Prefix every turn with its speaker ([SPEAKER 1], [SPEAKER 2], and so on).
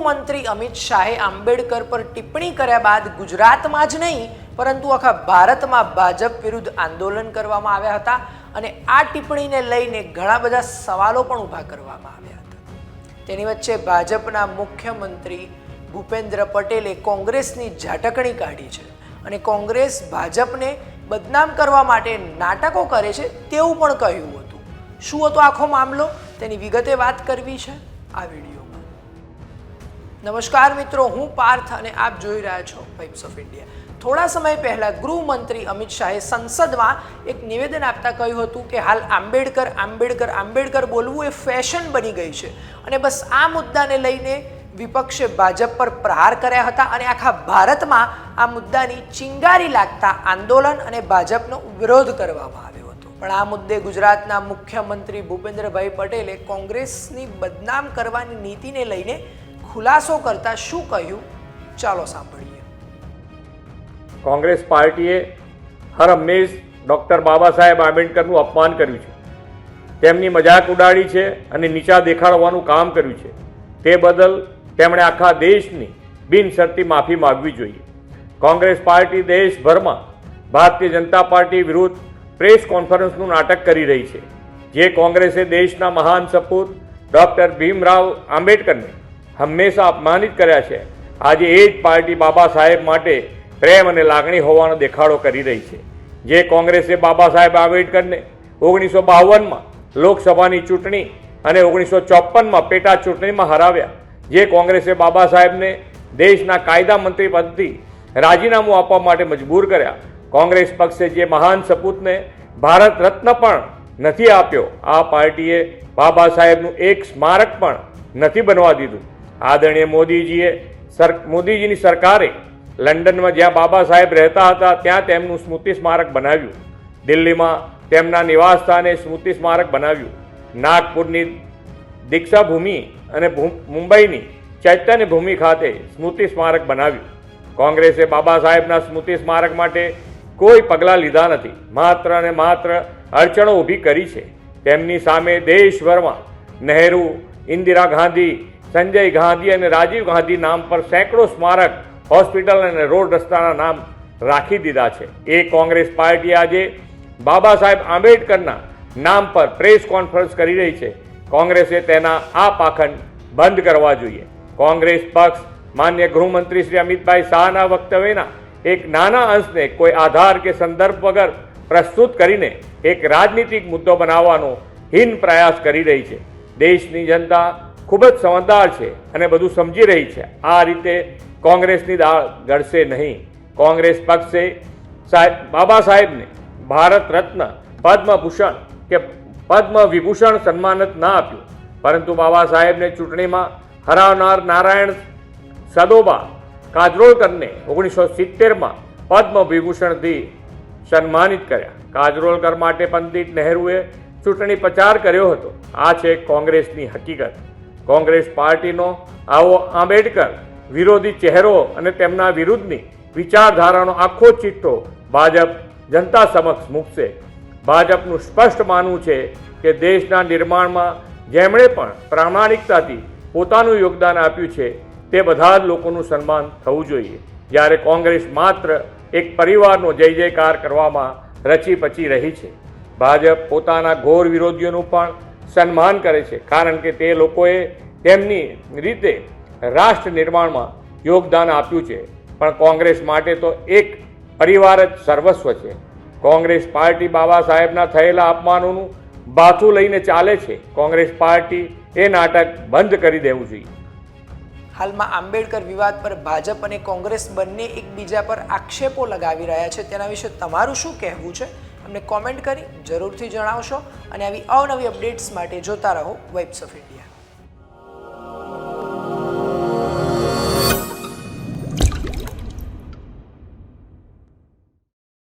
[SPEAKER 1] ગૃહમંત્રી અમિત શાહે આંબેડકર પર ટિપ્પણી કર્યા બાદ ગુજરાતમાં જ નહીં પરંતુ આખા ભારતમાં ભાજપ વિરુદ્ધ આંદોલન કરવામાં આવ્યા હતા અને આ ટિપ્પણીને લઈને ઘણા બધા સવાલો પણ ઊભા કરવામાં આવ્યા હતા। તેની વચ્ચે ભાજપના મુખ્યમંત્રી ભૂપેન્દ્ર પટેલે કોંગ્રેસની ઝાટકણી કાઢી છે અને કોંગ્રેસ ભાજપને બદનામ કરવા માટે નાટકો કરે છે તેવું પણ કહ્યું હતું। શું હતો આખો મામલો તેની વિગતે વાત કરવી છે આ વિડીયોમાં। નમસ્કાર મિત્રો, હું પાર્થ અને આપ જોઈ રહ્યા છો વાઇબ્સ ઓફ ઇન્ડિયા। થોડા સમય પહેલા ગૃહમંત્રી અમિત શાહે સંસદમાં એક નિવેદન આપતા કહ્યું હતું કે હાલ આંબેડકર આંબેડકર આંબેડકર બોલવું એ ફેશન બની ગઈ છે અને બસ આ મુદ્દાને લઈને વિપક્ષે ભાજપ પર પ્રહાર કર્યા હતા અને આખા ભારતમાં આ મુદ્દાની ચિંગારી લાગતા આંદોલન અને ભાજપનો વિરોધ કરવામાં આવ્યો હતો। પણ આ મુદ્દે ગુજરાતના મુખ્યમંત્રી ભૂપેન્દ્રભાઈ પટેલે કોંગ્રેસની બદનામ કરવાની નીતિને લઈને ખુલાસો કરતા શું કહ્યું, ચાલો સાંભળીએ।
[SPEAKER 2] કોંગ્રેસ પાર્ટીએ હર હંમેશ ડૉક્ટર બાબા સાહેબ આંબેડકરનું અપમાન કર્યું છે, તેમની મજાક ઉડાડી છે અને નીચા દેખાડવાનું કામ કર્યું છે। તે બદલ તેમણે આખા દેશની બિનશરતી માફી માગવી જોઈએ। કોંગ્રેસ પાર્ટી દેશભરમાં ભારતીય જનતા પાર્ટી વિરુદ્ધ પ્રેસ કોન્ફરન્સનું નાટક કરી રહી છે। જે કોંગ્રેસે દેશના મહાન સપૂત ડૉક્ટર ભીમરાવ આંબેડકરને હંમેશા અપમાનિત કર્યા છે, આજે એ જ પાર્ટી બાબા સાહેબ માટે પ્રેમ અને લાગણી હોવાનો દેખાડો કરી રહી છે। જે કોંગ્રેસે બાબા સાહેબ આંબેડકરને 1952માં લોકસભાની ચૂંટણી અને 1954માં પેટા ચૂંટણીમાં હરાવ્યા, જે કોંગ્રેસે બાબા સાહેબને દેશના કાયદા મંત્રી પદથી રાજીનામું આપવા માટે મજબૂર કર્યા, કોંગ્રેસ પક્ષે જે મહાન સપૂતને ભારત રત્ન પણ નથી આપ્યો, આ પાર્ટીએ બાબા સાહેબનું એક સ્મારક પણ નથી બનવા દીધું। આદરણીય મોદીજીની સરકારે લંડનમાં જ્યાં બાબા સાહેબ રહેતા હતા ત્યાં તેમનું સ્મૃતિ સ્મારક બનાવ્યું, દિલ્હીમાં તેમના નિવાસ સ્થાને સ્મૃતિ સ્મારક બનાવ્યું, નાગપુરની દીક્ષા ભૂમિ અને મુંબઈની ચૈતન્ય ભૂમિ ખાતે સ્મૃતિ સ્મારક બનાવ્યું। કોંગ્રેસે બાબા સાહેબના સ્મૃતિ સ્મારક માટે કોઈ પગલાં લીધા નથી, માત્ર અને માત્ર અડચણો ઊભી કરી છે। તેમની સામે દેશભરમાં નહેરુ, ઇન્દિરા ગાંધી, સંજય ગાંધી અને રાજીવ ગાંધી નામ પર સેંકડો સ્મારક, હોસ્પિટલ અને રોડ રસ્તાના નામ રાખી દીધા છે। એ કોંગ્રેસ પાર્ટી આજે બાબા સાહેબ આંબેડકરના નામ પર પ્રેસ કોન્ફરન્સ કરી રહી છે। કોંગ્રેસે તેના આ પાખંડ બંધ કરવા જોઈએ। કોંગ્રેસ પક્ષ માન્ય ગૃહમંત્રી શ્રી અમિતભાઈ શાહના વક્તવ્યના એક નાના અંશને કોઈ આધાર કે સંદર્ભ વગર પ્રસ્તુત કરીને એક રાજનીતિક મુદ્દો બનાવવાનો હીન પ્રયાસ કરી રહી છે। દેશની જનતા ખૂબ જ સમજદાર છે અને બધું સમજી રહી છે। આ રીતે કોંગ્રેસની દાળ ગળશે નહીં। કોંગ્રેસ પક્ષે બાબા સાહેબને ભારત રત્ન, પદ્મભૂષણ કે પદ્મ વિભૂષણ સન્માન જ ના આપ્યું, પરંતુ બાબા સાહેબને ચૂંટણીમાં હરાવનાર નારાયણ સદોબા કાજરોલકરને 1970માં પદ્મ વિભૂષણથી સન્માનિત કર્યા। કાજરોલકર માટે પંડિત નહેરુએ ચૂંટણી પ્રચાર કર્યો હતો। આ છે કોંગ્રેસની હકીકત। કોંગ્રેસ પાર્ટીનો આવો આંબેડકર વિરોધી ચહેરો અને તેમના વિરુદ્ધની વિચારધારાનો આખો ચિઠ્ઠો ભાજપ જનતા સમક્ષ મૂકશે। ભાજપનું સ્પષ્ટ માનવું છે કે દેશના નિર્માણમાં જેમણે પણ પ્રામાણિકતાથી પોતાનું યોગદાન આપ્યું છે તે બધા જ લોકોનું સન્માન થવું જોઈએ, જ્યારે કોંગ્રેસ માત્ર એક પરિવારનો જય જયકાર કરવામાં રચી પચી રહી છે। ભાજપ પોતાના ઘોર વિરોધીઓનું પણ સન્માન કરે છે, કારણ કે તે લોકોએ તેમની રીતે રાષ્ટ્ર નિર્માણમાં યોગદાન આપ્યું છે, પણ કોંગ્રેસ માટે તો એક પરિવાર જ સર્વસ્વ છે। કોંગ્રેસ પાર્ટી બાબા સાહેબના થયેલા અપમાનોનું બાથું લઈને ચાલે છે। કોંગ્રેસ પાર્ટી એ નાટક બંધ કરી દેવું જોઈએ।
[SPEAKER 1] હાલમાં આંબેડકર વિવાદ પર ભાજપ અને કોંગ્રેસ બંને એકબીજા પર આક્ષેપો લગાવી રહ્યા છે, તેના વિશે તમારું શું કહેવું છે અમને કોમેન્ટ કરી જરૂરથી જણાવશો અને આવી અવનવી અપડેટ્સ માટે જોતા રહો વાઇબ્સ ઓફ ઇન્ડિયા।